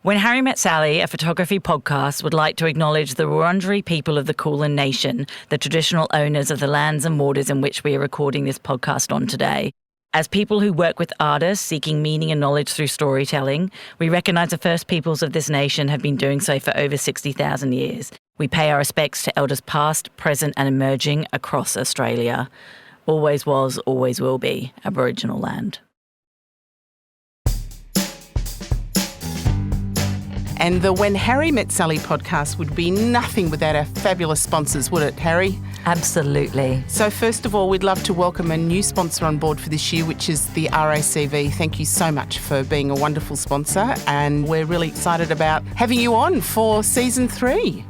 When Harry Met Sally, a photography podcast, would like to acknowledge the Wurundjeri people of the Kulin Nation, the traditional owners of the lands and waters in which we are recording this podcast on today. As people who work with artists seeking meaning and knowledge through storytelling, we recognise the first peoples of this nation have been doing so for over 60,000 years. We pay our respects to elders past, present and emerging across Australia. Always was, always will be Aboriginal land. And the When Harry Met Sally podcast would be nothing without our fabulous sponsors, would it, Harry? Absolutely. So first of all, we'd love to welcome a new sponsor on board for this year, which is the RACV. Thank you so much for being a wonderful sponsor, and we're really excited about having you on for Season 3.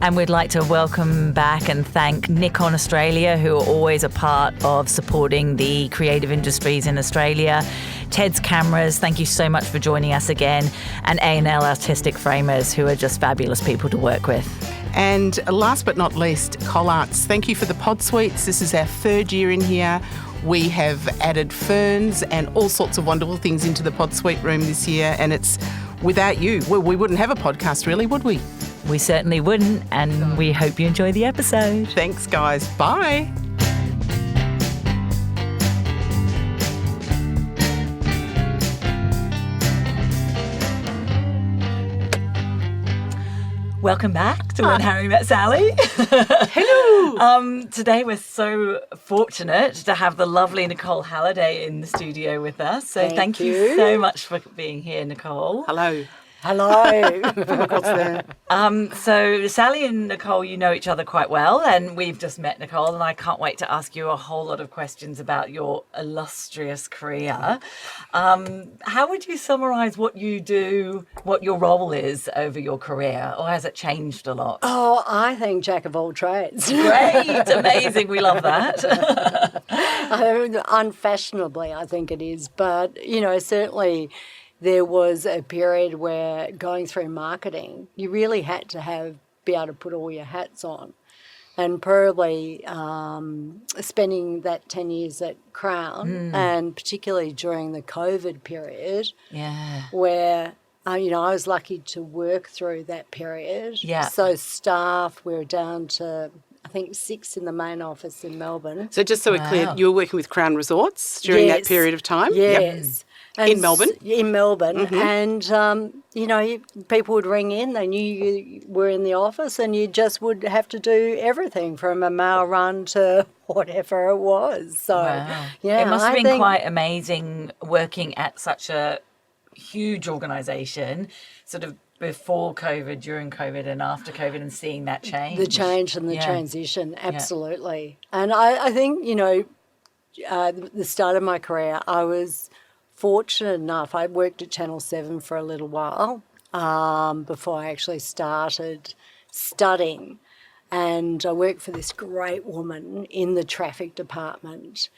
And we'd like to welcome back and thank Nikon Australia, who are always a part of supporting the creative industries in Australia. Ted's Cameras, thank you so much for joining us again. And A&L Artistic Framers, who are just fabulous people to work with. And last but not least, Col Arts. Thank you for the pod suites. This is our third year in here. We have added ferns and all sorts of wonderful things into the pod suite room this year. And it's without you, we wouldn't have a podcast really, would we? We certainly wouldn't, and we hope you enjoy the episode. Thanks, guys. Bye. Welcome back to When Harry Met Sally. Hello. Today we're so fortunate to have the lovely Nicole Haliday in the studio with us. So thank you so much for being here, Nicole. Hello. Hello. So Sally and Nicole, you know each other quite well, and we've just met Nicole, and I can't wait to ask you a whole lot of questions about your illustrious career. How would you summarise what you do, what your role is over your career, or has it changed a lot? Oh, I think jack of all trades. Great, amazing, we love that. Unfashionably, I think it is, but, certainly there was a period where going through marketing, you really had to be able to put all your hats on. And probably spending that 10 years at Crown, and particularly during the COVID period, where, I was lucky to work through that period. Yeah. So staff, we were down to, I think, 6 in the main office in Melbourne. So just so we're clear, you were working with Crown Resorts during that period of time? Yes. Yep. In Melbourne? In Melbourne. Mm-hmm. And, people would ring in, they knew you were in the office, and you just would have to do everything from a mail run to whatever it was. So, it must have been quite amazing working at such a huge organisation, sort of before COVID, during COVID and after COVID, and seeing that change. The change and the transition, absolutely. Yeah. And I think, the start of my career, I was fortunate enough, I worked at Channel 7 for a little while before I actually started studying. And I worked for this great woman in the traffic department.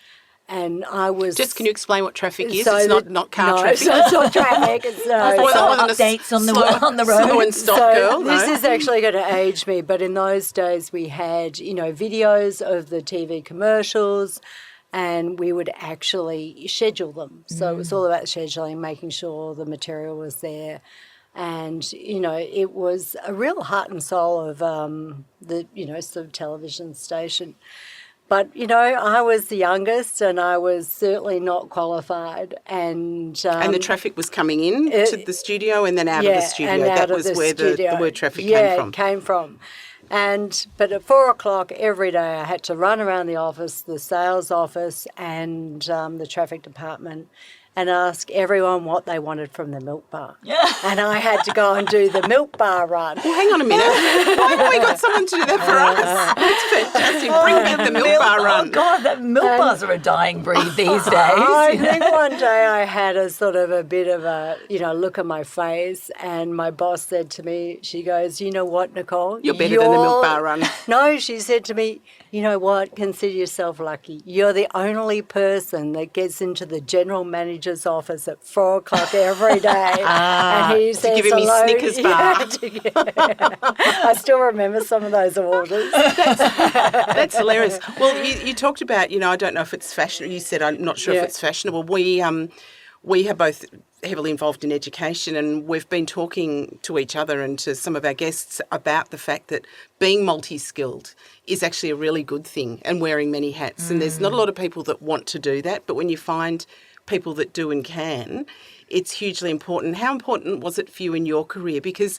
And I was... Just can you explain what traffic is? So it's not car traffic. So it's not traffic. It's updates on the road. Slow and stop, girl. This is actually going to age me, but in those days we had, videos of the TV commercials, and we would actually schedule them. So it was all about scheduling, making sure the material was there. And, it was a real heart and soul of the, sort of television station. But, I was the youngest, and I was certainly not qualified. And the traffic was coming in to the studio and then out of the studio. That was where the word traffic came from. Yeah, it came from. But at 4 o'clock every day I had to run around the office, the sales office and the traffic department, and ask everyone what they wanted from the milk bar. Yeah. And I had to go and do the milk bar run. Well, hang on a minute. Why haven't we got someone to do that for us? That's fantastic. Bring back the milk bar run. Oh, God, that milk bars are a dying breed these days. I think one day I had a sort of a bit of a, look on my face, and my boss said to me, she goes, "You know what, Nicole? You're better than the milk bar run." No, she said to me, "You know what, consider yourself lucky. You're the only person that gets into the general manager's office at 4 o'clock every day." And he says, to give him his Snickers bar. I still remember some of those orders. That's hilarious. Well, you talked about, I don't know if it's fashionable. You said, I'm not sure if it's fashionable. We have both heavily involved in education, and we've been talking to each other and to some of our guests about the fact that being multi-skilled is actually a really good thing, and wearing many hats. And there's not a lot of people that want to do that, but when you find people that do and can, it's hugely important. How important was it for you in your career? Because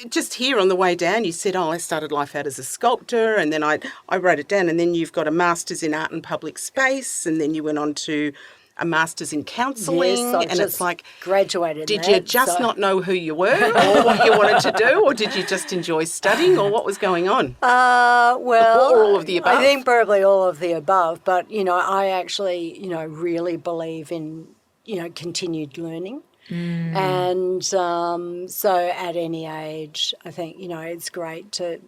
just here on the way down, you said, I started life out as a sculptor, and then I wrote it down, and then you've got a Master's in Art and Public Space, and then you went on to a Master's in Counselling. Yes, and it's like, graduated. Did you just not know who you were or what you wanted to do, or did you just enjoy studying, or what was going on? Well, or all of the above? I think probably all of the above, but, I actually, really believe in, continued learning. And so at any age, I think, it's great to,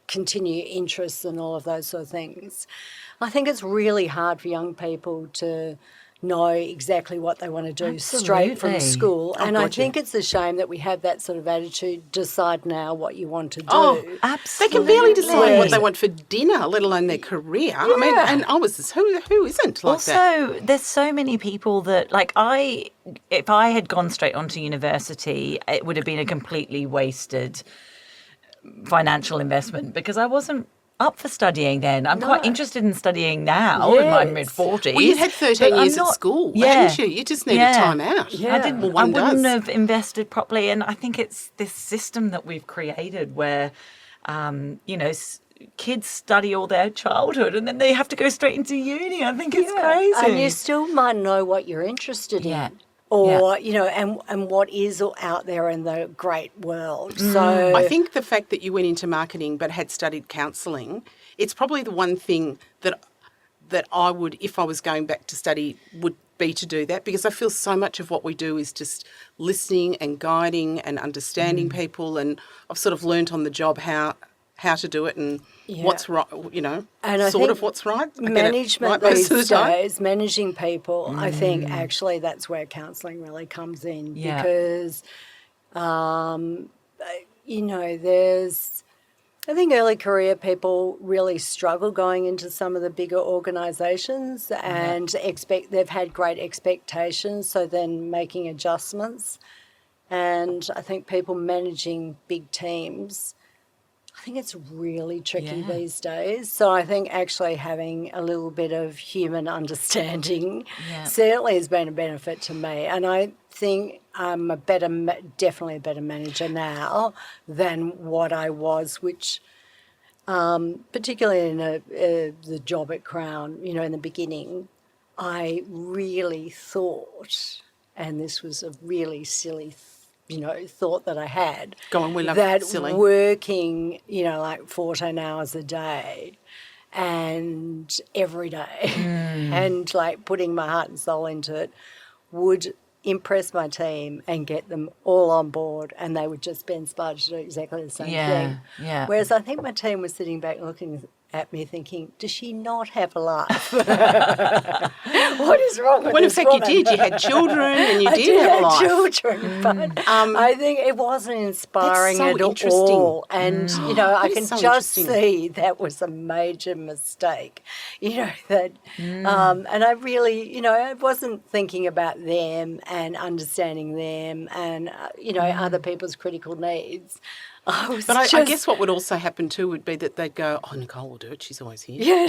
continue interests and all of those sort of things. I think it's really hard for young people to know exactly what they want to do straight from school. And I think it's a shame that we have that sort of attitude, decide now what you want to do. Oh, absolutely. They can barely decide what they want for dinner, let alone their career. Yeah. I mean, and who isn't like that? Also, there's so many people that, if I had gone straight onto university, it would have been a completely wasted financial investment, because I wasn't up for studying then. I'm quite interested in studying now in my mid-40s. Well, you had 13 years at school, hadn't you? You just needed time out. Yeah. I wouldn't have invested properly, and I think it's this system that we've created where, kids study all their childhood and then they have to go straight into uni. I think it's crazy. And you still might know what you're interested in. Or, and what is out there in the great world. So I think the fact that you went into marketing but had studied counselling, it's probably the one thing that I would, if I was going back to study, would be to do that, because I feel so much of what we do is just listening and guiding and understanding people, and I've sort of learnt on the job how to do it and what's right, and I sort think of what's right. Management these days, managing people, I think actually that's where counselling really comes in, because, I think early career people really struggle going into some of the bigger organisations and they've had great expectations, so then making adjustments. And I think people managing big teams, I think it's really tricky these days. So I think actually having a little bit of human understanding certainly has been a benefit to me. And I think I'm definitely a better manager now than what I was, which particularly in the job at Crown, in the beginning, I really thought, and this was a really silly thought that I had. Go on, we love that silly. Working, 14 hours a day and every day and putting my heart and soul into it would impress my team and get them all on board, and they would just be inspired to do exactly the same thing. Yeah. Whereas I think my team was sitting back looking at me thinking, does she not have a life? What is wrong with Well, in this fact, woman? you did. You had children and you I did have a life. children, but I think it wasn't inspiring That's so at interesting. all. And, I is can so just interesting. see that was a major mistake, that, and I really, I wasn't thinking about them and understanding them and, other people's critical needs. But I guess what would also happen too would be that they'd go, Nicole will do it, she's always here. Yeah.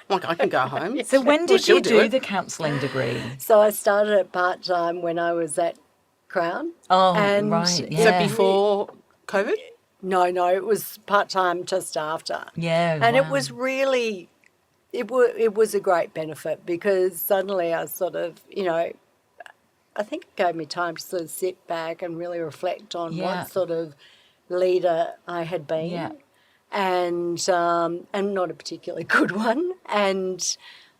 Like, I can go home. So when did she'll you do do it. the counselling degree? So I started at part-time when I was at Crown. Oh, and right. So Yeah. before COVID? No, it was part-time just after. Yeah. And wow. it was really, it was a great benefit, because suddenly I sort of, I think it gave me time to sort of sit back and really reflect on what sort of leader I had been, and not a particularly good one, and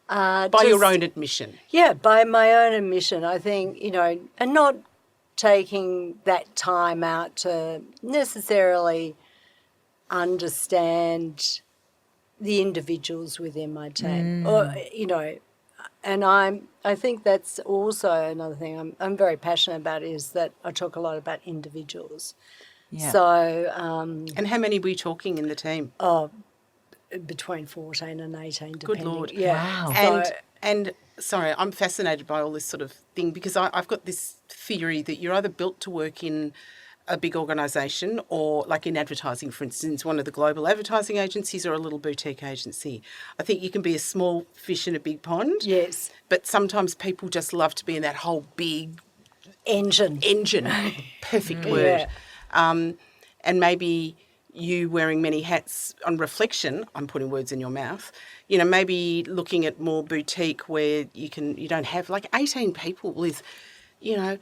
By your own admission. Yeah, by my own admission, I think, and not taking that time out to necessarily understand the individuals within my team, or and I think that's also another thing I'm very passionate about, is that I talk a lot about individuals. Yeah. So, And how many were you talking in the team? between 14 and 18, depending. Good Lord. Yeah. Wow. So, And, sorry, I'm fascinated by all this sort of thing because I've got this theory that you're either built to work in a big organisation or, like in advertising, for instance, one of the global advertising agencies or a little boutique agency. I think you can be a small fish in a big pond. Yes. But sometimes people just love to be in that whole big Engine. Perfect word. Yeah. And maybe you wearing many hats on reflection, I'm putting words in your mouth, you know, maybe looking at more boutique where you don't have like 18 people with, you know,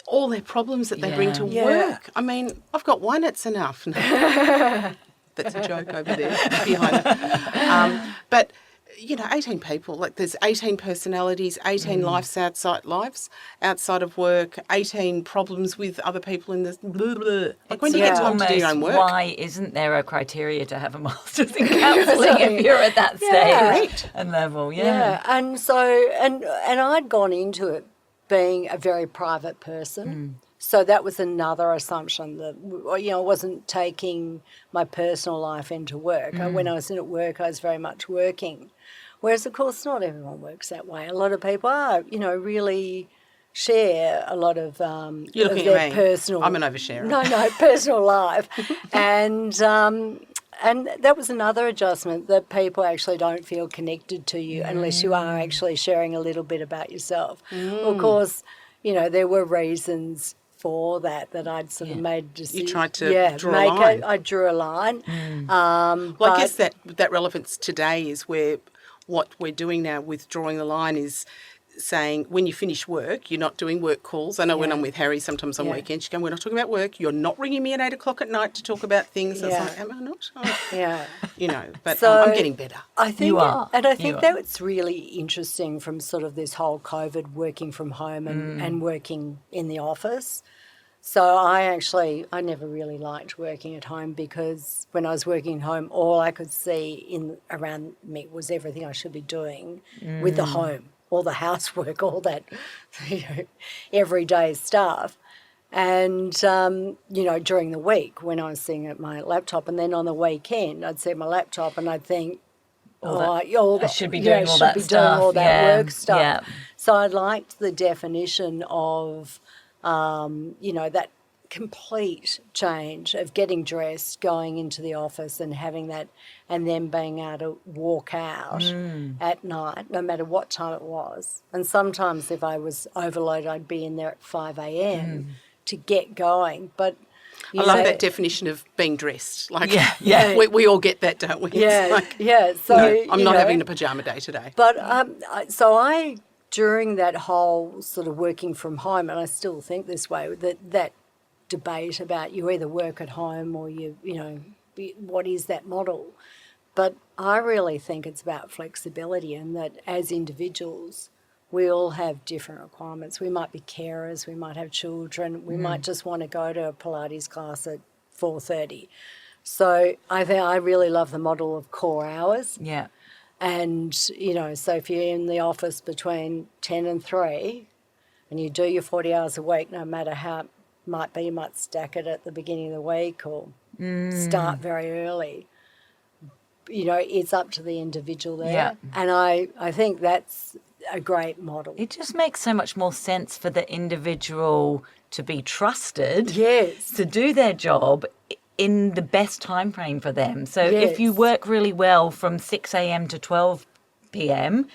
all their problems that they bring to work. I mean, I've got one, it's enough. No. That's a joke over there behind it. But, you know, 18 people, like there's 18 personalities, 18 lives outside of work, 18 problems with other people in this. Blah, blah. Like when you get time to do your own work. Why isn't there a criteria to have a master's in counselling if you're at that stage and level? Yeah, and so, and I'd gone into it being a very private person. So that was another assumption that, you know, I wasn't taking my personal life into work. When I was in at work, I was very much working. Whereas, of course, not everyone works that way. A lot of people are, you know, really share a lot of, You're looking at me. Personal... I'm an oversharer. No, personal life. And that was another adjustment, that people actually don't feel connected to you unless you are actually sharing a little bit about yourself. Of course, you know, there were reasons for that I'd sort of made a decision. You tried to draw a line. I drew a line. Well, I guess that relevance today is where what we're doing now with drawing the line is saying when you finish work, you're not doing work calls. I know when I'm with Harry, sometimes on weekends, she goes, we're not talking about work. You're not ringing me at 8 o'clock at night to talk about things. I was like, am I not? Oh. You know, but so, I'm getting better. I think you are. And I think that's really interesting from sort of this whole COVID working from home and working in the office. So I never really liked working at home because when I was working at home, all I could see around me was everything I should be doing with the home, all the housework, all that, you know, everyday stuff. And, you know, during the week when I was sitting at my laptop, and then on the weekend I'd see my laptop and I'd think, I should be doing all that stuff. Doing all that work stuff. Yeah. So I liked the definition of, you know, that complete change of getting dressed, going into the office and having that, and then being able to walk out at night, no matter what time it was. And sometimes if I was overloaded, I'd be in there at 5 a.m. to get going. But I love that definition of being dressed. Like, we all get that, don't we? Yeah, So I'm not having a pajama day today. But so during that whole sort of working from home, and I still think this way, that debate about you either work at home or you know, what is that model? But I really think it's about flexibility, and that as individuals, we all have different requirements. We might be carers, we might have children, we might just want to go to a Pilates class at 4:30. So I really love the model of core hours. Yeah. And, you know, so if you're in the office between 10 and 3 and you do your 40 hours a week, no matter how it might be, you might stack it at the beginning of the week or start very early. You know, it's up to the individual there. Yeah. And I think that's a great model. It just makes so much more sense for the individual to be trusted to do their job in the best time frame for them. So if you work really well from 6 a.m. to 12 p.m.,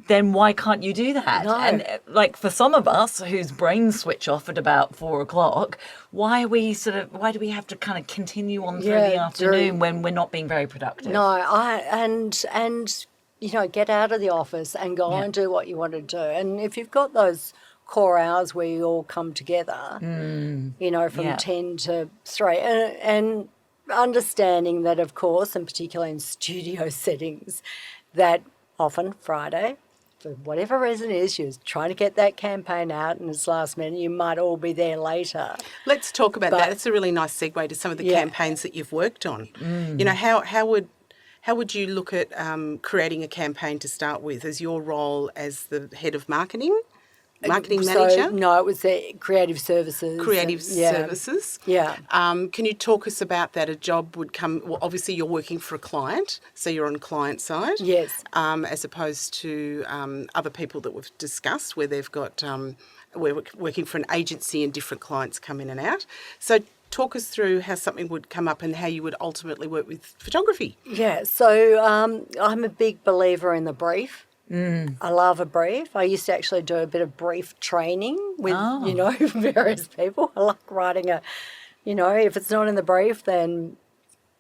then why can't you do that? No. And like for some of us whose brains switch off at about 4 o'clock, why do we have to kind of continue on through the afternoon when we're not being very productive? No, and you know, get out of the office and go and do what you want to do. And if you've got those core hours where you all come together, you know, from 10 to 3, and understanding that, of course, and particularly in studio settings, that often Friday, for whatever reason it is, you're trying to get that campaign out and it's last minute, you might all be there later. Let's talk about that. It's a really nice segue to some of the campaigns that you've worked on. You know, how would you look at creating a campaign to start with as your role as the head of marketing? marketing manager? No, it was creative services. Creative services. Yeah. Can you talk us about that? A job would come, well, obviously you're working for a client, so you're on client side. Yes. As opposed to other people that we've discussed where they've got, we're working for an agency and different clients come in and out. So talk us through how something would come up and how you would ultimately work with photography. Yeah, so I'm a big believer in the brief. I love a brief. I used to actually do a bit of brief training with, various people. I like writing if it's not in the brief, then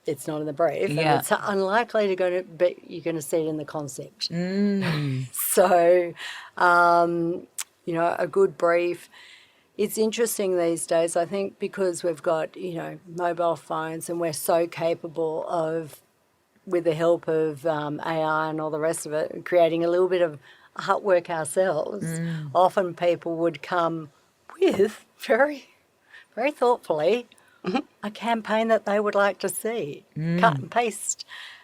it's not in the brief. Yeah. And it's unlikely you're going to see it in the concept. So, a good brief. It's interesting these days, I think, because we've got, mobile phones and we're so capable of, with the help of AI and all the rest of it, creating a little bit of artwork ourselves. Often people would come with, very, very thoughtfully, a campaign that they would like to see, cut and paste.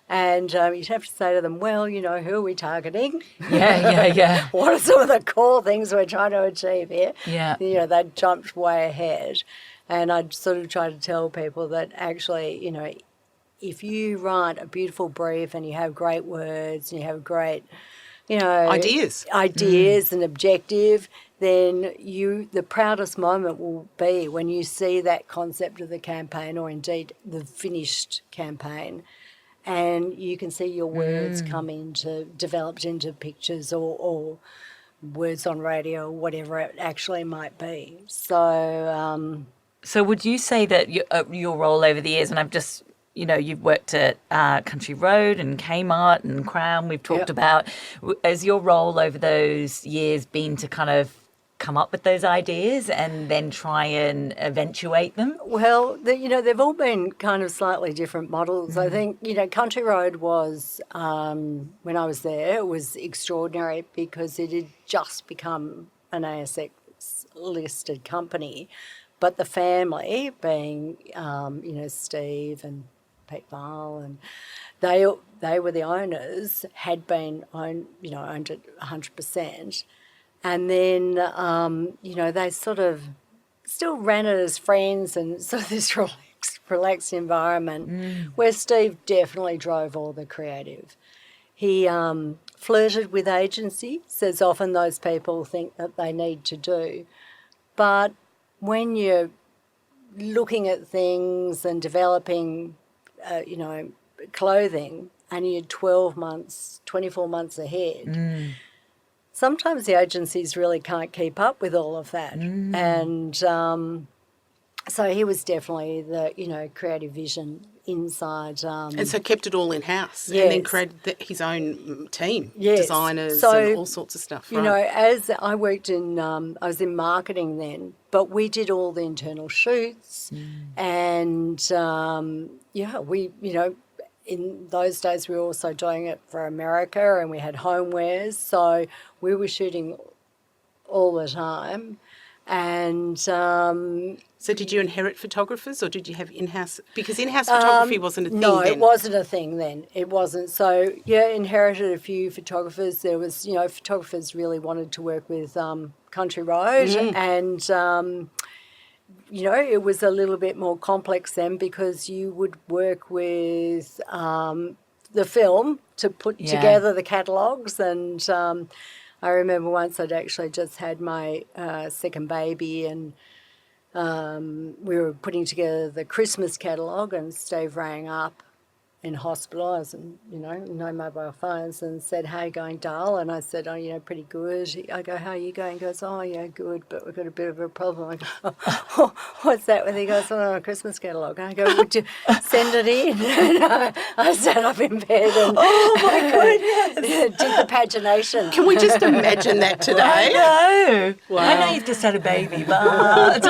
And you'd have to say to them, well, who are we targeting? Yeah. What are some of the core things we're trying to achieve here? Yeah. They'd jumped way ahead. And I'd sort of try to tell people that actually, if you write a beautiful brief and you have great words and you have great, Ideas and objective, then the proudest moment will be when you see that concept of the campaign or indeed the finished campaign. And you can see your words developed into pictures or words on radio, or whatever it actually might be. So, So would you say that your role over the years, and I've just, you've worked at Country Road and Kmart and Crown, we've talked about, has your role over those years been to kind of come up with those ideas and then try and eventuate them? Well, they've all been kind of slightly different models. I think, Country Road was, when I was there, it was extraordinary because it had just become an ASX-listed company. But the family, being, Steve and Pete Val, and they were the owners, had been owned it 100%. And then, they sort of still ran it as friends and sort of this relaxed environment where Steve definitely drove all the creative. He flirted with agencies, as often those people think that they need to do. But when you're looking at things and developing, clothing, and you're 12 months, 24 months ahead, sometimes the agencies really can't keep up with all of that. And so he was definitely the, creative vision inside. And so kept it all in-house Yes. and then created his own team, Yes. designers So, and all sorts of stuff. As I worked I was in marketing then, but we did all the internal shoots and, we, in those days we were also doing it for America and we had homewares, so we were shooting all the time. And So did you inherit photographers or did you have in-house? Because in-house photography wasn't a thing no, then. it wasn't a thing then. It wasn't. So, inherited a few photographers. There was, photographers really wanted to work with Country Road and, it was a little bit more complex then because you would work with the film to put together the catalogues and I remember once I'd actually just had my second baby and we were putting together the Christmas catalogue and Steve rang up in hospital. I was, no mobile phones and said, "How you going, Dal?" And I said, "Oh, pretty good." I go, "How are you going?" He goes, "Oh, yeah, good, but we've got a bit of a problem." I go, "Oh, what's that?" He goes, "Oh, a Christmas catalogue." And I go, "Would you send it in?" And I sat up in bed and Oh, my goodness. did the pagination. Can we just imagine that today? I know. Wow. I know you've just had a baby, but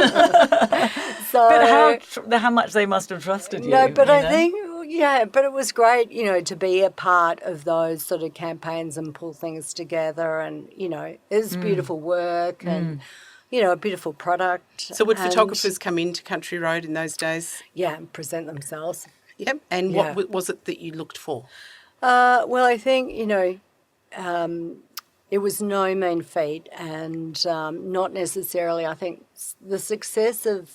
So, but how much they must have trusted you. No, but you I know? think, but it was great, to be a part of those sort of campaigns and pull things together and, it was beautiful work and, a beautiful product. So would photographers come into Country Road in those days? Yeah, and present themselves. Yep. And what was it that you looked for? Well, I think, it was no mean feat, and not necessarily. I think the success of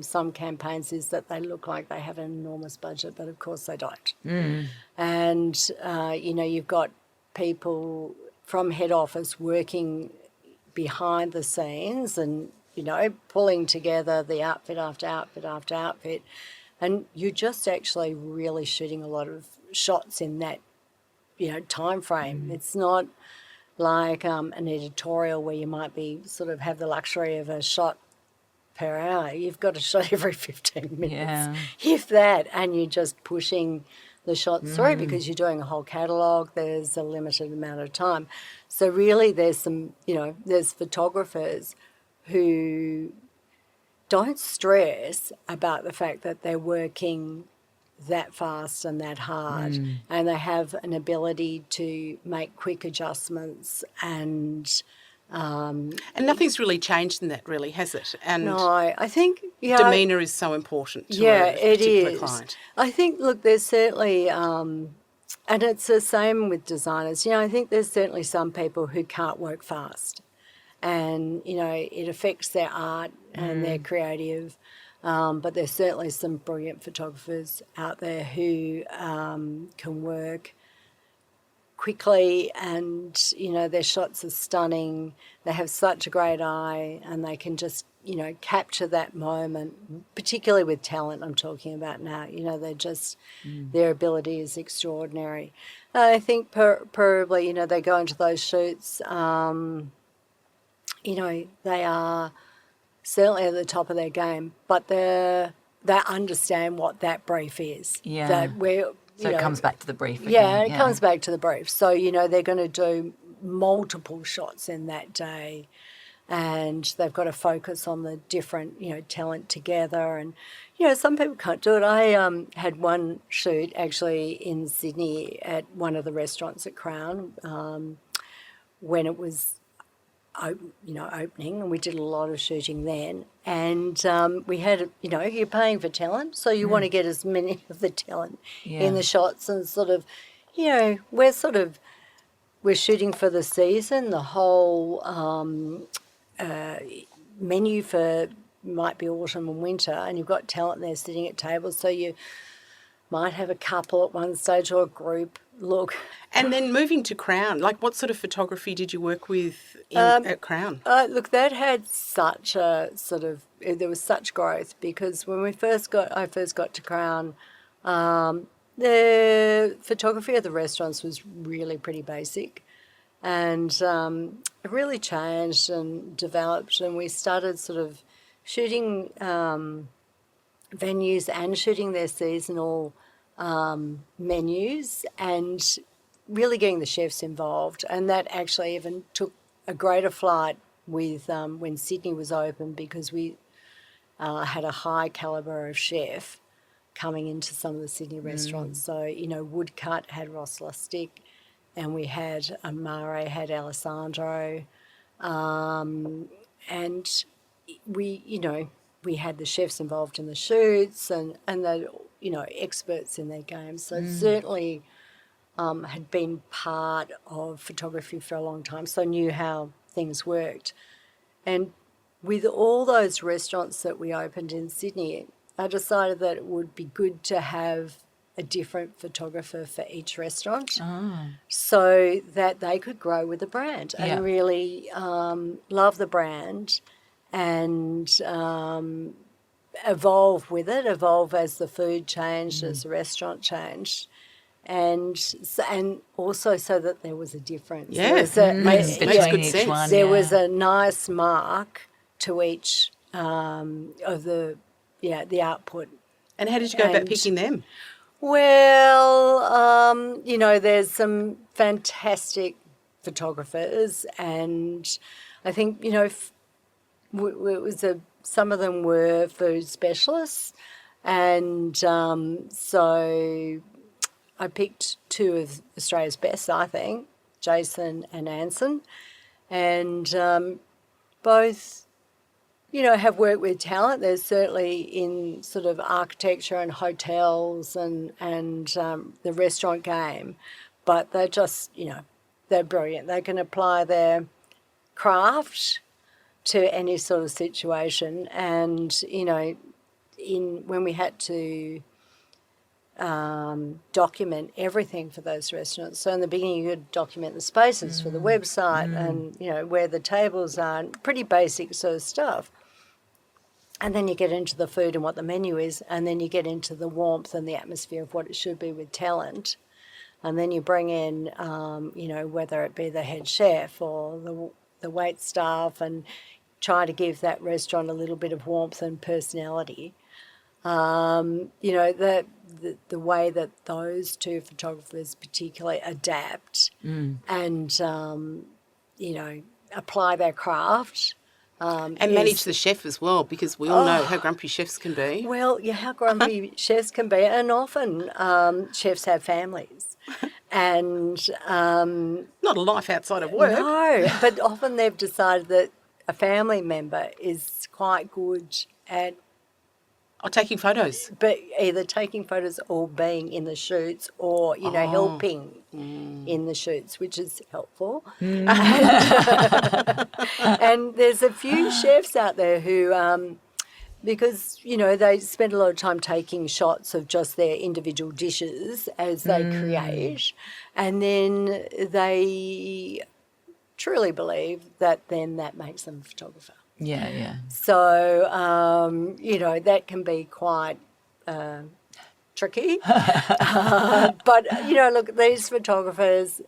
some campaigns is that they look like they have an enormous budget, but of course they don't. And, you've got people from head office working behind the scenes and, pulling together the outfit after outfit after outfit. And you're just actually really shooting a lot of shots in that, time frame. It's not like an editorial where you might be sort of have the luxury of a shot per hour. You've got a shot every 15 minutes, if that, and you're just pushing the shots through because you're doing a whole catalogue. There's a limited amount of time. So really there's some, there's photographers who don't stress about the fact that they're working that fast and that hard, and they have an ability to make quick adjustments and nothing's really changed in that, really, has it? And no, I think demeanour is so important to a it particular is. client. I think, look, there's certainly, and it's the same with designers. I think there's certainly some people who can't work fast, and it affects their art and their creative. But there's certainly some brilliant photographers out there who can work quickly, and their shots are stunning. They have such a great eye, and they can just capture that moment, particularly with talent I'm talking about now. They're just their ability is extraordinary. I think probably they go into those shoots, they are certainly at the top of their game, but they understand what that brief is. Yeah. That So it comes back to the brief again. Yeah, it comes back to the brief. So, they're going to do multiple shots in that day, and they've got to focus on the different, talent together. And, some people can't do it. I had one shoot actually in Sydney at one of the restaurants at Crown when it was opening, and we did a lot of shooting then. And we had, you're paying for talent, so you want to get as many of the talent in the shots, and sort of, we're shooting for the season. The whole menu for might be autumn and winter, and you've got talent there sitting at tables, so you might have a couple at one stage or a group. Look. And then moving to Crown, like what sort of photography did you work with at Crown? Look, that had such a there was such growth, because when I first got to Crown, the photography of the restaurants was really pretty basic, and it really changed and developed, and we started sort of shooting venues and shooting their seasonal menus, and really getting the chefs involved. And that actually even took a greater flight with when Sydney was open, because we had a high calibre of chef coming into some of the Sydney restaurants. So, Woodcut had Ross Lustig, and we had Mare had Alessandro, and we had the chefs involved in the shoots, and the experts in their games. So certainly had been part of photography for a long time, so knew how things worked. And with all those restaurants that we opened in Sydney, I decided that it would be good to have a different photographer for each restaurant, so that they could grow with the brand and really love the brand, and evolve with it, evolve as the food changed, as the restaurant changed, and also so that there was a difference. Yeah, makes good sense. There was a nice mark to each of the output. And how did you go about picking them? Well, there's some fantastic photographers, and I think, it was some of them were food specialists, and so I picked two of Australia's best, I think, Jason and Anson, and both, have worked with talent. There's certainly in sort of architecture and hotels and the restaurant game, but they're just, they're brilliant. They can apply their craft to any sort of situation. And, you know, when we had to document everything for those restaurants. So in the beginning you could document the spaces for the website and, you know, where the tables are, pretty basic sort of stuff. And then you get into the food and what the menu is, and then you get into the warmth and the atmosphere of what it should be with talent. And then you bring in, you know, whether it be the head chef or the wait staff, and try to give that restaurant a little bit of warmth and personality. You know, the way that those two photographers particularly adapt and, you know, apply their craft. And manage the chef as well, because we all know how grumpy chefs can be. Well, yeah, how grumpy chefs can be. And often chefs have families. And not a life outside of work. No, but often they've decided that a family member is quite good at taking photos. But either taking photos or being in the shoots or, you know, helping in the shoots, which is helpful. And there's a few chefs out there who, because, you know, they spend a lot of time taking shots of just their individual dishes as they create, and then they truly believe that then that makes them a photographer. Yeah, yeah. So, you know, that can be quite tricky. But, you know, look, these photographers,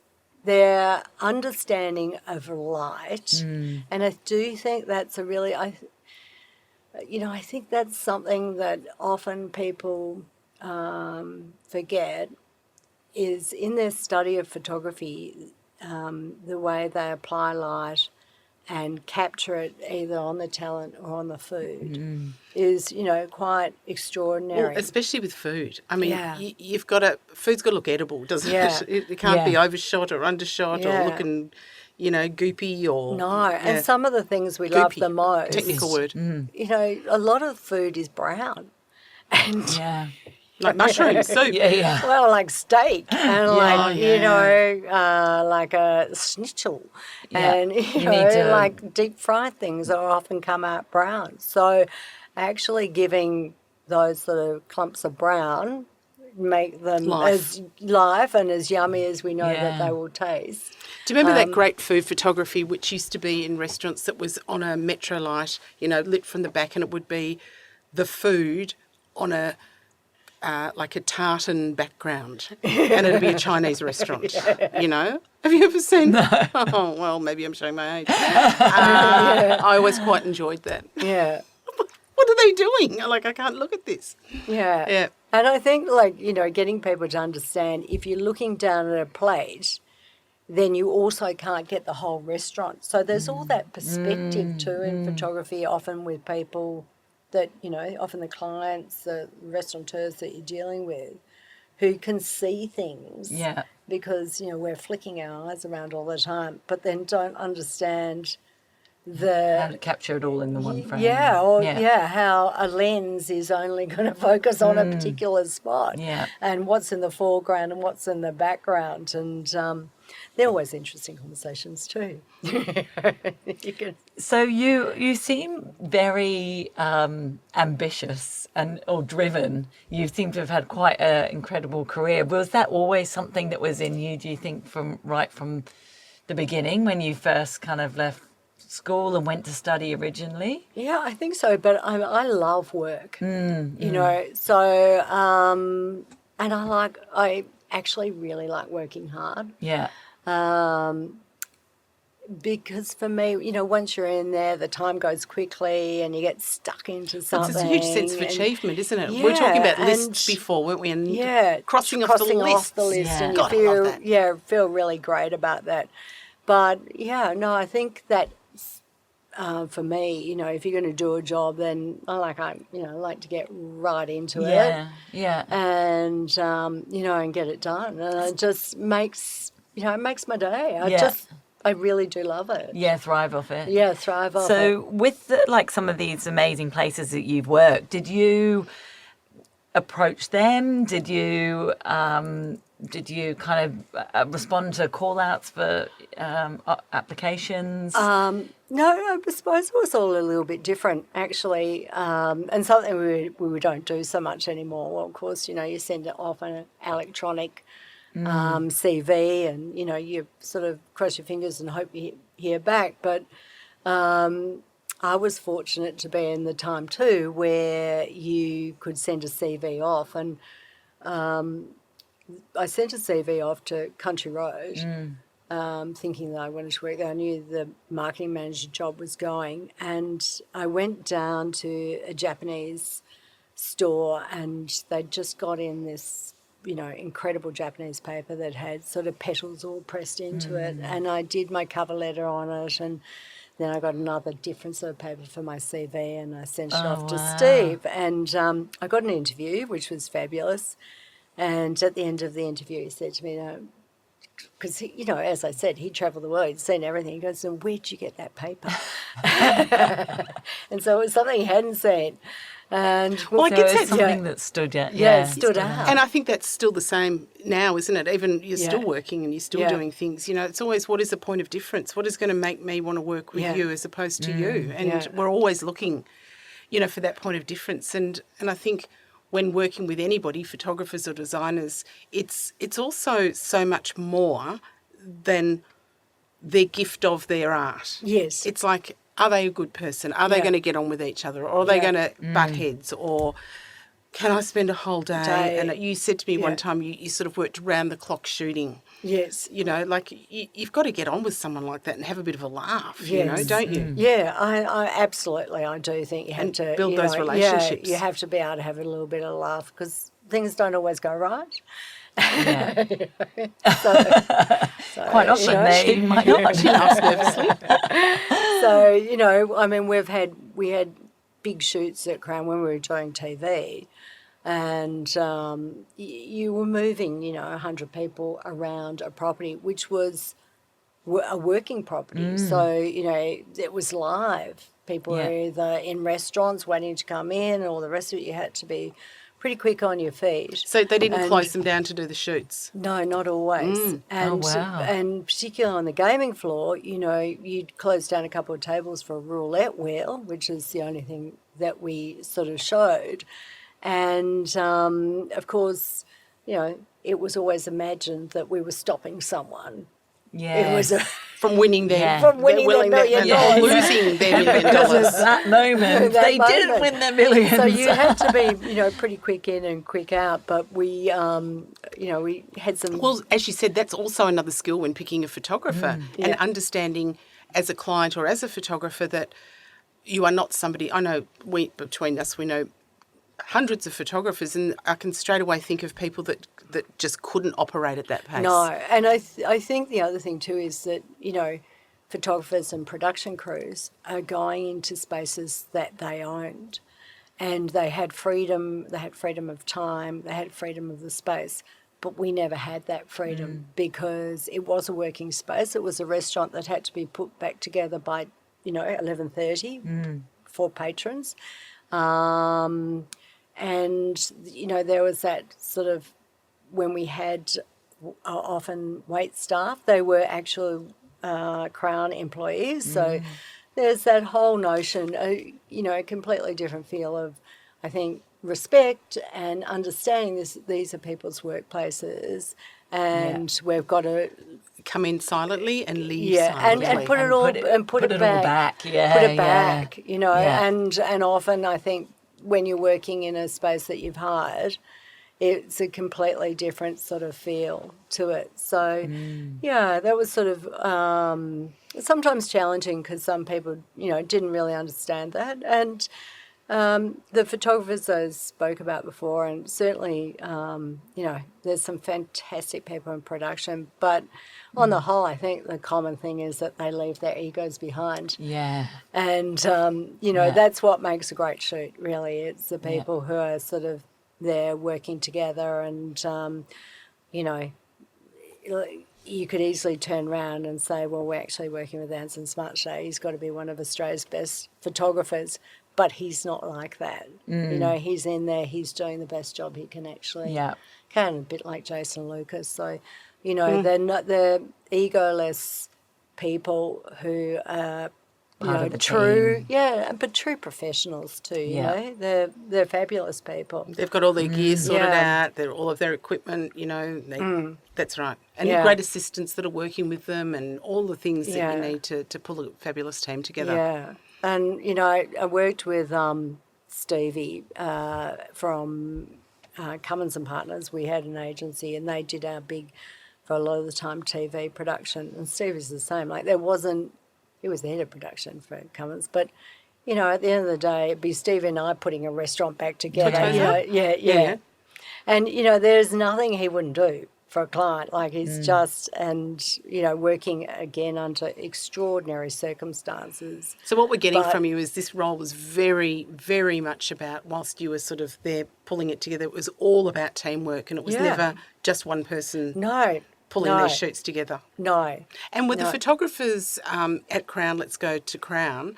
their understanding of light, and I do think that's a really, I think that's something that often people forget, is in their study of photography, the way they apply light and capture it either on the talent or on the food is, you know, quite extraordinary. Well, especially with food. I mean, Yeah. food's got to look edible, doesn't Yeah. it? It can't be overshot or undershot Yeah. or looking, you know, goopy or... No, and some of the things we love Goopy, the most, technical word. you know, a lot of food is brown. And Yeah. Like mushroom soup. Yeah, yeah. well, like steak and like, yeah. you know, like a schnitzel. Yeah. And, you You know, need to- like deep fried things that often come out brown. So actually giving those sort of clumps of brown make them as live and as yummy as we know that they will taste. Do you remember that great food photography which used to be in restaurants that was on a metro light, you know, lit from the back, and it would be the food on a... like a tartan background, and it'd be a Chinese restaurant, you know? Have you ever seen that? Oh, well, maybe I'm showing my age. I always quite enjoyed that. Yeah. What are they doing? Like, I can't look at this. Yeah. Yeah. And I think, like, you know, getting people to understand, if you're looking down at a plate, then you also can't get the whole restaurant. So there's all that perspective too in photography, often with people that, you know, often the clients, the restaurateurs that you're dealing with, who can see things because, you know, we're flicking our eyes around all the time, but then don't understand How to capture it all in the one frame. how a lens is only going to focus on a particular spot, and what's in the foreground and what's in the background, and they're always interesting conversations too. So you seem very ambitious or driven. You seem to have had quite an incredible career. Was that always something that was in you, do you think, from the beginning when you first kind of left school and went to study originally? Yeah, I think so, but I love work, you know, so, and I actually really like working hard. Yeah. Because for me, you know, once you're in there, the time goes quickly and you get stuck into something. It's a huge sense of achievement, isn't it? Yeah, we were talking about lists before, weren't we? And crossing off the list. And God, you I love that. feel really great about that. But yeah, no, I think that for me, you know, if you're going to do a job, then I like to get right into it. Yeah. And you know, and get it done, and it just makes my day. I really do love it. Yeah, thrive off it. Yeah, thrive off it. So with some of these amazing places that you've worked, did you approach them? Did you did you kind of respond to call-outs for applications? No, I suppose it was all a little bit different, actually, and something we don't do so much anymore. Well, of course, you send it off an electronic CV, and, you sort of cross your fingers and hope you hear back. But I was fortunate to be in the time too where you could send a CV off, and I sent a CV off to Country Road, thinking that I wanted to work there. I knew the marketing manager job was going, and I went down to a Japanese store, and they'd just got in this, incredible Japanese paper that had sort of petals all pressed into it, and I did my cover letter on it, and then I got another different sort of paper for my CV, and I sent it off to Steve, and I got an interview, which was fabulous. And at the end of the interview, he said to me, because, as I said, he'd travelled the world, he'd seen everything. He goes, "So where'd you get that paper?" And so it was something he hadn't seen. And I guess that's something that stood out. Yeah, it stood out. And I think that's still the same now, isn't it? Even you're still working and you're still doing things. It's always, what is the point of difference? What is going to make me want to work with you as opposed to you? And we're always looking, for that point of difference. And I think when working with anybody, photographers or designers, it's also so much more than their gift of their art. Yes. It's like, are they a good person? Are they going to get on with each other? Or are they going to butt heads? Or can I spend a whole day? And you said to me one time you sort of worked round the clock shooting. Yes. You've got to get on with someone like that and have a bit of a laugh, don't you? Yeah, I absolutely, I do think you have to build those relationships. Yeah, you have to be able to have a little bit of a laugh, because things don't always go right. Yeah. so, Quite often they might not. She laughs nervously. So, we had big shoots at Crown when we were doing TV, and you were moving, 100 people around a property, which was a working property. So, it was live. People were either in restaurants waiting to come in, and all the rest of it. You had to be pretty quick on your feet. So they didn't close them down to do the shoots? No, not always. And and particularly on the gaming floor, you'd close down a couple of tables for a roulette wheel, which is the only thing that we sort of showed. And, of course, it was always imagined that we were stopping someone. Yeah. It was from winning their from winning their $1 million or losing their $1 million. Because of that moment, they didn't win their millions. So you had to be, pretty quick in and quick out. But we, we had some. Well, as you said, that's also another skill when picking a photographer and understanding as a client or as a photographer that you are not somebody. I know between us, we know hundreds of photographers, and I can straight away think of people that just couldn't operate at that pace. No, and I think the other thing too is that, photographers and production crews are going into spaces that they owned, and they had freedom of time, they had freedom of the space, but we never had that freedom because it was a working space. It was a restaurant that had to be put back together by, 11:30 for patrons. And, there was that sort of, when we had often wait staff, they were actual Crown employees. So there's that whole notion, a completely different feel of, I think, respect and understanding these are people's workplaces, and we've got to come in silently and leave silently. and put it all put it back. Yeah, put it back, and often I think when you're working in a space that you've hired, it's a completely different sort of feel to it. So, that was sort of sometimes challenging because some people, didn't really understand that. And the photographers I spoke about before, and certainly, there's some fantastic people in production, but on the whole, I think the common thing is that they leave their egos behind. Yeah. And, that's what makes a great shoot, really. It's the people who are sort of there working together, and, you could easily turn around and say, well, we're actually working with Anson Smartshay. He's got to be one of Australia's best photographers. but he's not like that. You know, he's in there, he's doing the best job he can actually. Yeah. Can, a bit like Jason Lucas. So, you know, they're egoless people who are, you Part know, of the true, but true professionals too. You Yeah. know, they're fabulous people. They've got all their gear sorted Yeah. out, all of their equipment, you know. That's right. And Yeah. great assistants that are working with them and all the things that Yeah. you need to pull a fabulous team together. Yeah, and you know, I worked with Stevie from Cummins and Partners. We had an agency, and they did our big, for a lot of the time, TV production. And Stevie's the same. Like he was the head of production for Cummins, but you know, at the end of the day, it'd be Stevie and I putting a restaurant back together. Yeah. You know, Yeah. and you know, there's nothing he wouldn't do for a client. Like he's just, and you know, working again under extraordinary circumstances. So what we're getting from you is this role was very, very much about, whilst you were sort of there pulling it together, it was all about teamwork, and it was never just one person pulling their shoots together. No. And were the photographers at Crown, let's go to Crown,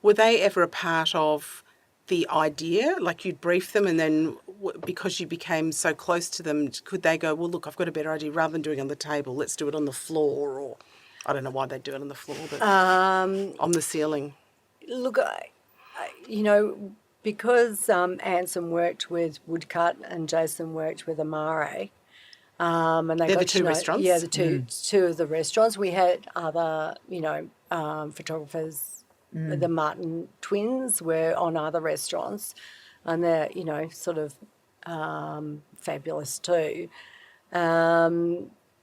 were they ever a part of the idea? Like you'd brief them and then because you became so close to them, could they go, well, look, I've got a better idea, rather than doing it on the table, let's do it on the floor, or I don't know why they'd do it on the floor, but on the ceiling. Look, you know, because Anson worked with Woodcut and Jason worked with Amare, and they They're got the two to know, restaurants? Yeah, the two of the restaurants. We had other, you know, photographers. The Martin twins were on other restaurants, and they're, you know, sort of fabulous too.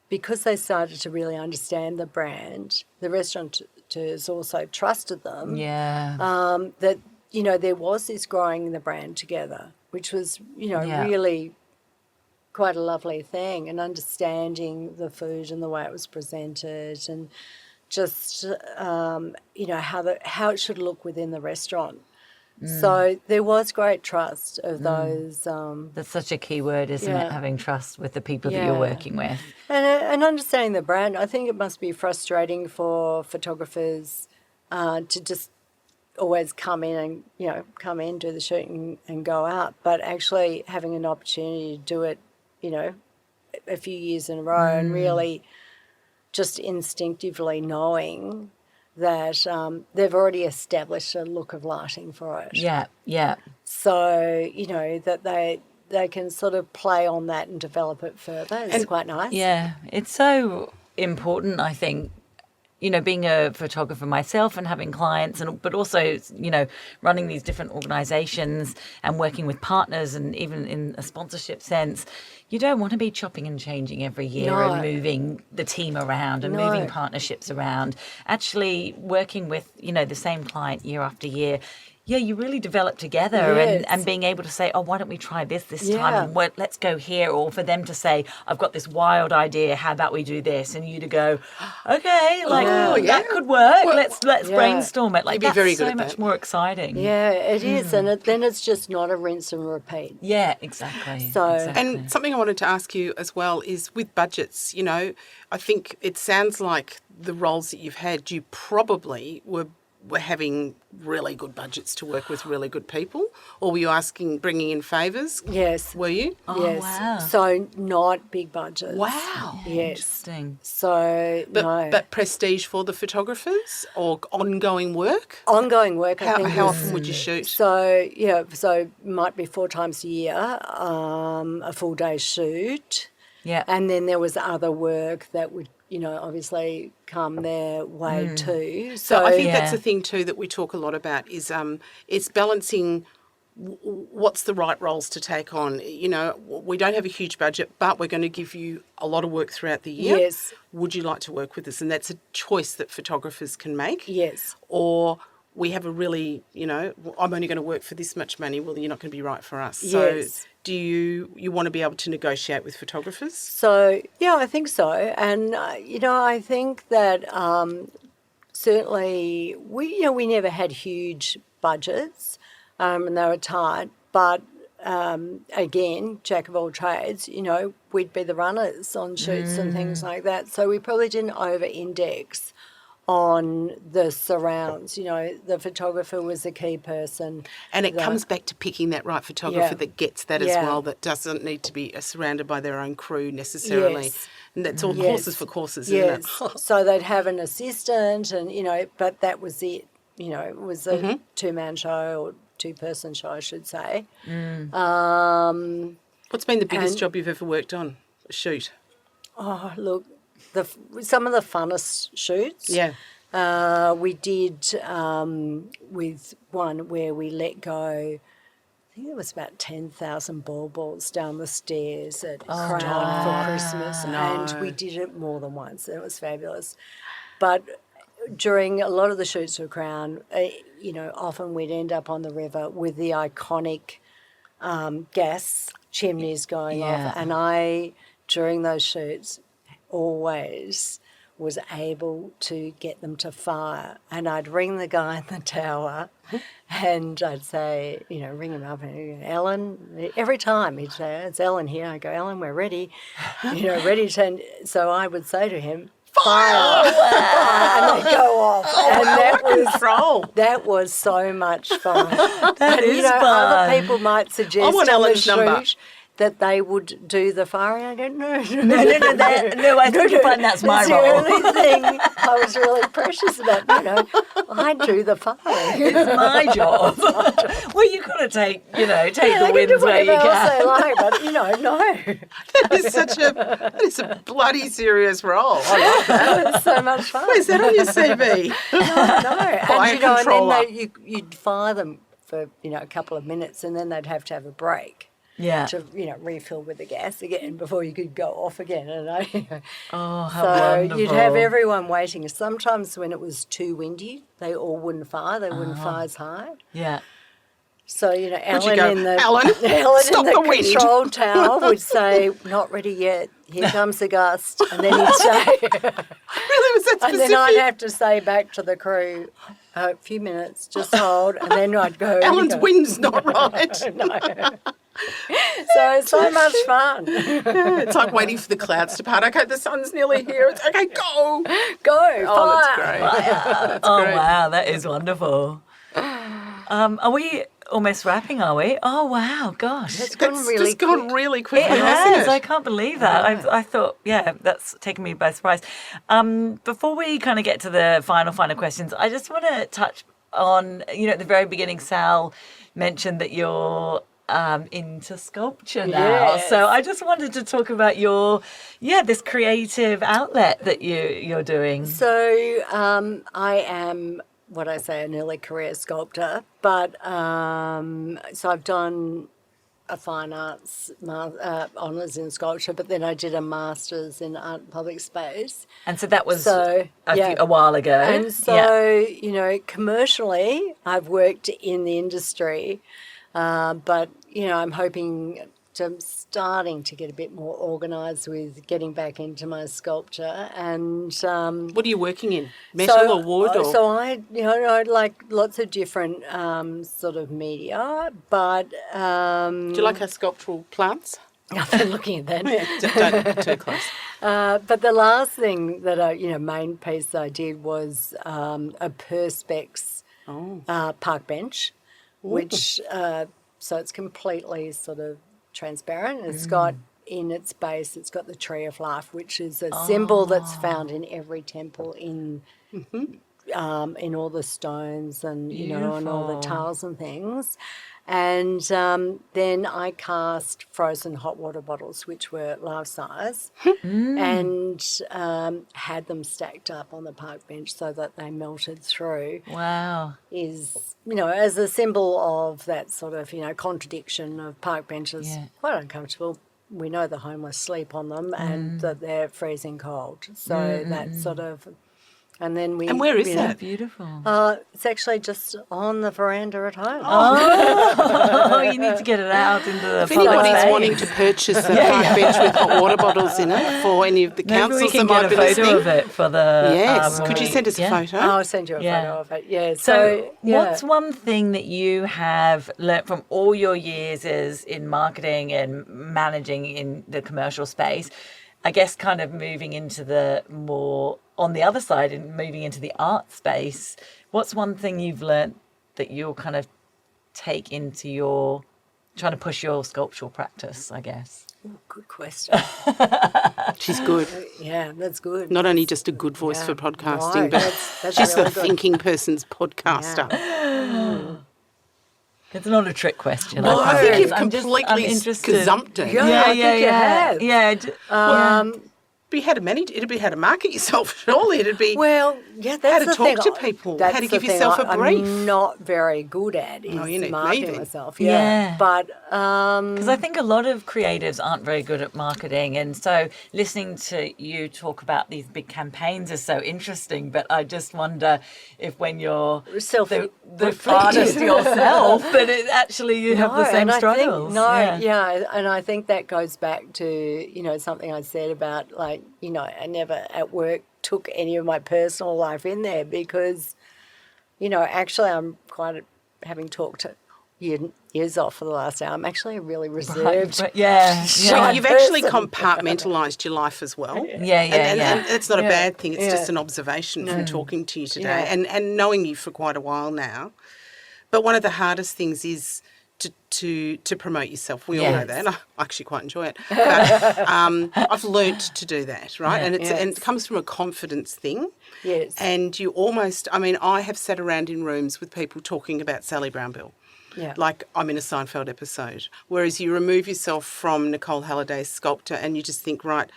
Because they started to really understand the brand, the restaurateurs also trusted them. Yeah. That, you know, there was this growing the brand together, which was, you know, really quite a lovely thing, and understanding the food and the way it was presented, and just you know, how it should look within the restaurant. So there was great trust of those. That's such a key word, isn't it? Having trust with the people that you're working with. And understanding the brand. I think it must be frustrating for photographers to just always come in, do the shoot and go out. But actually having an opportunity to do it, you know, a few years in a row and really just instinctively knowing that they've already established a look of lighting for it. Yeah, yeah. So, you know, that they can sort of play on that and develop it further. It's quite nice. Yeah, it's so important, I think, you know, being a photographer myself and having clients, but also, you know, running these different organisations and working with partners, and even in a sponsorship sense, you don't want to be chopping and changing every year and moving the team around and moving partnerships around. Actually working with, you know, the same client year after year, you really develop together and being able to say, oh, why don't we try this time? And let's go here. Or for them to say, I've got this wild idea. How about we do this? And you to go, okay, that could work. Let's brainstorm it. Like, that's very good so at much that. more exciting. Yeah, it is. And then it's just not a rinse and repeat. Yeah, exactly. And something I wanted to ask you as well is with budgets, you know, I think it sounds like the roles that you've had, you probably were having really good budgets to work with really good people, or were you bringing in favours? Yes. Were you? Oh, yes. wow. So not big budgets. Wow. Yes. Interesting. So But prestige for the photographers or ongoing work? Ongoing work, I think. How often would you shoot? So might be 4 times a year, a full day shoot. Yeah. And then there was other work that would, you know, obviously come their way too. So I think that's the thing too that we talk a lot about is it's balancing what's the right roles to take on. You know, we don't have a huge budget, but we're going to give you a lot of work throughout the year. Yes. Would you like to work with us? And that's a choice that photographers can make. Yes. Or we have a really, you know, I'm only going to work for this much money. Well, you're not going to be right for us. So do you want to be able to negotiate with photographers? So, yeah, I think so. And, you know, I think that certainly we never had huge budgets and they were tight. But, again, jack of all trades, you know, we'd be the runners on shoots and things like that. So we probably didn't over-index on the surrounds. You know, the photographer was a key person. And it comes back to picking that right photographer that gets that as well, that doesn't need to be surrounded by their own crew necessarily. Yes. And that's all horses for courses, isn't it? So they'd have an assistant and, you know, but that was it. You know, it was a two-man show or two-person show, I should say. What's been the biggest job you've ever worked on? A shoot? Oh, look, some of the funnest shoots. Yeah. We did with one where we let go, I think it was about 10,000 balls down the stairs at Crown for Christmas. And we did it more than once. It was fabulous. But during a lot of the shoots for Crown, you know, often we'd end up on the river with the iconic gas chimneys going off. And I, during those shoots, always was able to get them to fire. And I'd ring the guy in the tower and I'd say, you know, ring him up and Ellen, every time he'd say, it's Ellen here. I go, Ellen, we're ready, you know, ready to, so I would say to him, fire! And they go off. That was so much fun. That is fun. Other people might suggest I want Ellen's number. That they would do the firing. I go, no, I think you find that's my role. The only thing I was really precious about, you know, I do the firing. It's my job. Well, you got to take the wins where you else can. they like, but, you know, no. That is a bloody serious role. I love that. It's so much fun. Where's that on your CV? No. Fire And, you know, controller. and then you'd fire them for, you know, a couple of minutes and then they'd have to have a break. Yeah. To, you know, refill with the gas again before you could go off again. And Oh, how so wonderful. you'd have everyone waiting. Sometimes when it was too windy, they all wouldn't fire. They wouldn't fire as high. Yeah. So, you know, Would you go, Ellen, stop in the the wind. control tower would say, not ready yet. Here comes the gust. And then he'd say... Really, was that specific? And then I'd have to say back to the crew, a few minutes, just hold. And then I'd go... Ellen's wind's not right. No. So much fun. It's like waiting for the clouds to part. Okay, the sun's nearly here. It's okay, go. Go, Oh, that's fire. great. Oh, wow, that is wonderful. Are we almost wrapping, are we? Oh, wow, gosh. It's gone It's really just gone quick. really quickly, It hasn't has. it? I can't believe that. I thought, that's taken me by surprise. Before we kind of get to the final questions, I just want to touch on, you know, at the very beginning, Sal mentioned that you're into sculpture now. Yes. So I just wanted to talk about your, this creative outlet that you're doing. So I am what I say an early career sculptor, but so I've done a fine arts honours in sculpture, but then I did a master's in art and public space. And so that was a while ago. And so, you know, commercially, I've worked in the industry, but, you know, I'm starting to get a bit more organised with getting back into my sculpture. And what are you working in? Metal or wood? Or? So I, you know, like lots of different sort of media, but... Do you like our sculptural plants? I've been looking at that. Don't get too close. But the last thing that main piece I did was a Perspex park bench, which, so it's completely sort of transparent. It's got in its base, it's got the tree of life, which is a symbol that's found in every temple in all the stones and, you know, and all the tiles and things. And then I cast frozen hot water bottles, which were life-size, and had them stacked up on the park bench so that they melted through. Wow. Is, you know, as a symbol of that sort of, you know, contradiction of park benches, quite uncomfortable. We know the homeless sleep on them and that they're freezing cold. So that sort of... And then And where is that? Beautiful. It's actually just on the veranda at home. Oh, you need to get it out into the If public anybody's space. wanting to purchase a park bench with hot water bottles in it for any of the Maybe councils we can that might get a be photo listening. of it for the... Yes. when Could you we- send us a photo? I'll send you a Yeah. photo of it. Yeah. So yeah. what's one thing that you have learnt from all your years as in marketing and managing in the commercial space I guess kind of moving into the more on the other side and moving into the art space, what's one thing you've learnt that you'll kind of take into your trying to push your sculptural practice, I guess? Ooh, good question. She's good. Yeah, that's good. Not only just a good voice for podcasting, but that's she's really the good. thinking person's podcaster. It's not a trick question. Well, I think you've I'm completely interested. gazumped it. Yeah, I think you have. Yeah. But you had to manage. It'd be how to market yourself. Surely it'd be Well, yeah, that's how to the talk thing. to people, That's how to the give thing yourself a brief. I'm not very good at is you need marketing me. myself. Yeah. But Because I think a lot of creatives aren't very good at marketing. And so listening to you talk about these big campaigns is so interesting. But I just wonder if when you're the artist yourself, that it actually you have the same struggles. And I think that goes back to, something I said about I never at work took any of my personal life in there because, actually I'm quite, having talked to years off for the last hour, I'm actually a really reserved. Right, So you've actually compartmentalised your life as well. Yeah. And it's not a bad thing. It's just an observation from talking to you today and knowing you for quite a while now. But one of the hardest things is to promote yourself. We all know that. And I actually quite enjoy it. But I've learnt to do that, right? And it comes from a confidence thing. Yes. And you almost, I have sat around in rooms with people talking about Sally Brown-Bill. Yeah. Like I'm in a Seinfeld episode. Whereas you remove yourself from Nicole Haliday's sculptor and you just think, right,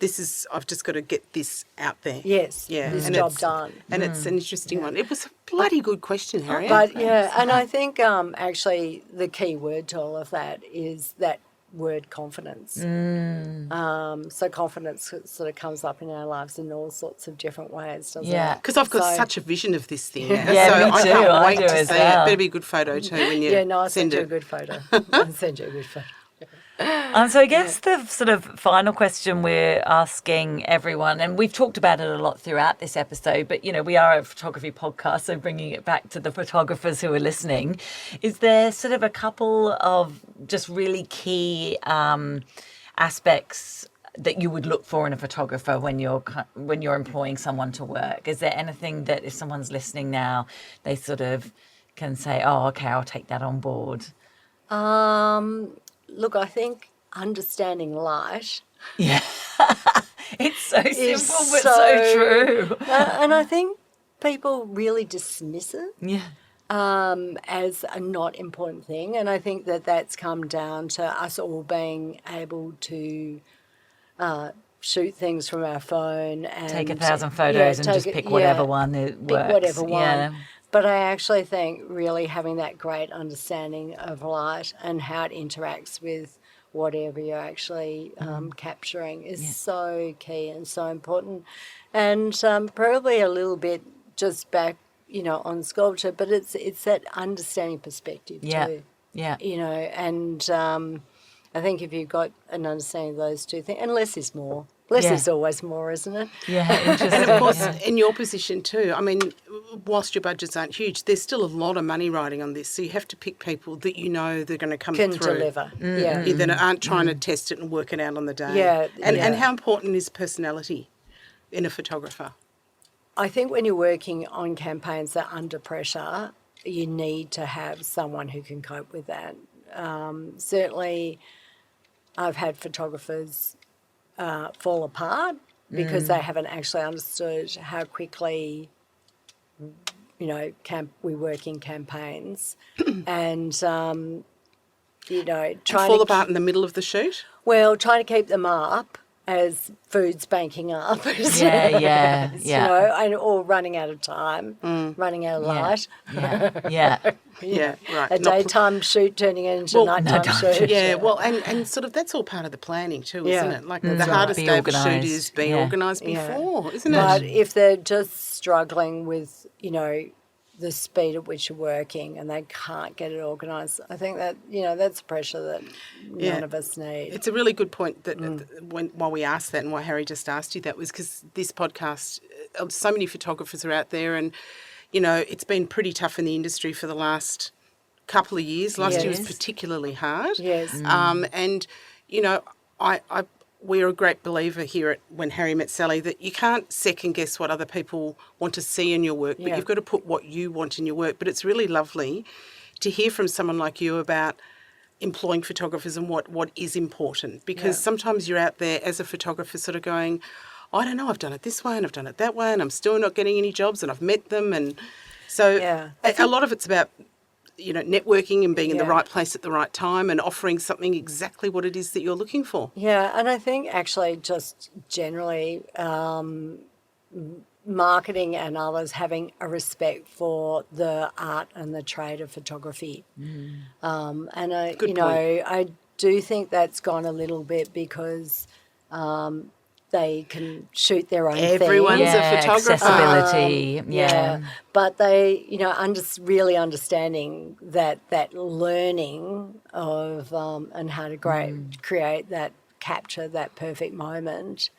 I've just got to get this out there. Yes. Yeah. This job done. And it's an interesting one. It was a bloody good question, Harriet. But and I think actually the key word to all of that is that word confidence. So confidence sort of comes up in our lives in all sorts of different ways, doesn't it? Because I've got such a vision of this thing. Yeah, so me too. I can't wait to see well. it. Better be a good photo too when you I'll send you a good photo. I'll send you a good photo. So I guess the sort of final question we're asking everyone, and we've talked about it a lot throughout this episode, but, we are a photography podcast, so bringing it back to the photographers who are listening, is there sort of a couple of just really key aspects that you would look for in a photographer when you're employing someone to work? Is there anything that if someone's listening now, they sort of can say, oh, okay, I'll take that on board? Look, I think understanding light. Yeah. It's so simple, but so true. And I think people really dismiss it. Yeah. As a not important thing. And I think that's come down to us all being able to shoot things from our phone and take 1,000 photos and just pick whatever one that works. Pick whatever one. Yeah. But I actually think really having that great understanding of light and how it interacts with whatever you're actually capturing is so key and so important. And probably a little bit just back, on sculpture, but it's that understanding perspective too. Yeah. And I think if you've got an understanding of those two things, and less is more. Less is always more, isn't it? Yeah, interesting. And of course, in your position too, whilst your budgets aren't huge, there's still a lot of money riding on this. So you have to pick people that they're going to come Can through. deliver. That aren't trying to test it and work it out on the day. Yeah. And how important is personality in a photographer? I think when you're working on campaigns that are under pressure, you need to have someone who can cope with that. Certainly, I've had photographers fall apart because they haven't actually understood how quickly, we work in campaigns and, trying fall apart in the middle of the shoot? Well, trying to keep them up as food's banking up. Or running out of time, running out of light. Yeah, right. A daytime shoot turning into a nighttime shoot. Yeah, well, and sort of that's all part of the planning too, isn't it? Like the hardest day of a shoot is being organised before, isn't it? But if they're just struggling with, the speed at which you're working and they can't get it organised, I think that, that's pressure that none of us need. It's a really good point that while we asked that and why Harry just asked you that was because this podcast, so many photographers are out there and, it's been pretty tough in the industry for the last couple of years. Last year was particularly hard. Yes. And, I we're a great believer here at When Harry Met Sally that you can't second guess what other people want to see in your work, but you've got to put what you want in your work. But it's really lovely to hear from someone like you about employing photographers and what is important, because sometimes you're out there as a photographer sort of going, I don't know, I've done it this way and I've done it that way and I'm still not getting any jobs and I've met them. And so a lot of it's about, you know, networking and being in the right place at the right time and offering something exactly what it is that you're looking for. Yeah, and I think actually just generally marketing and others having a respect for the art and the trade of photography. And I do think that's gone a little bit because they can shoot their own thing. Everyone's a photographer. Accessibility. But they, you know, really understanding that learning of and how to create that, capture that perfect moment.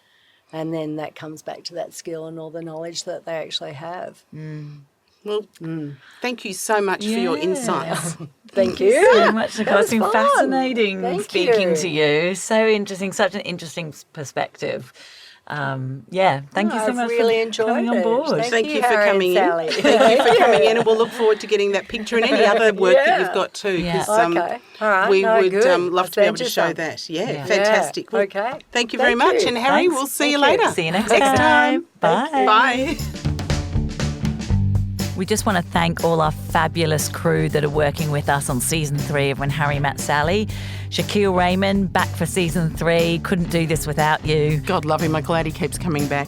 And then that comes back to that skill and all the knowledge that they actually have. Well, thank you so much for your insights. Thank you so much, Nicole. It's been fascinating speaking to you. So interesting, such an interesting perspective. Thank you so much for coming on board. Thank you for coming in. Thank you for coming in, and we'll look forward to getting that picture and any other work that you've got too. Because all right. we would love to be able to show that. Fantastic. Well, thank you very much, and Harry, we'll see you later. See you next time. Bye. Bye. We just want to thank all our fabulous crew that are working with us on Season 3 of When Harry Met Sally. Shaquille Raymond, back for Season 3. Couldn't do this without you. God love him. I'm glad he keeps coming back.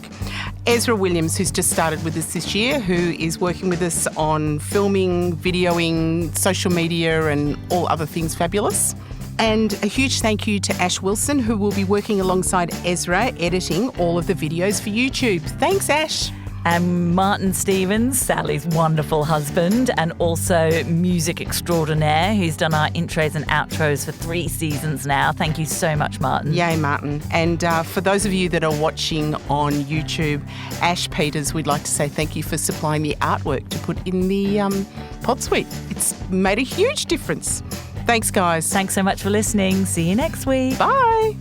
Ezra Williams, who's just started with us this year, who is working with us on filming, videoing, social media and all other things fabulous. And a huge thank you to Ash Wilson, who will be working alongside Ezra, editing all of the videos for YouTube. Thanks, Ash. And Martin Stevens, Sally's wonderful husband, and also music extraordinaire, who's done our intros and outros for 3 seasons now. Thank you so much, Martin. Yay, Martin. And for those of you that are watching on YouTube, Ash Peters, we'd like to say thank you for supplying the artwork to put in the pod suite. It's made a huge difference. Thanks, guys. Thanks so much for listening. See you next week. Bye.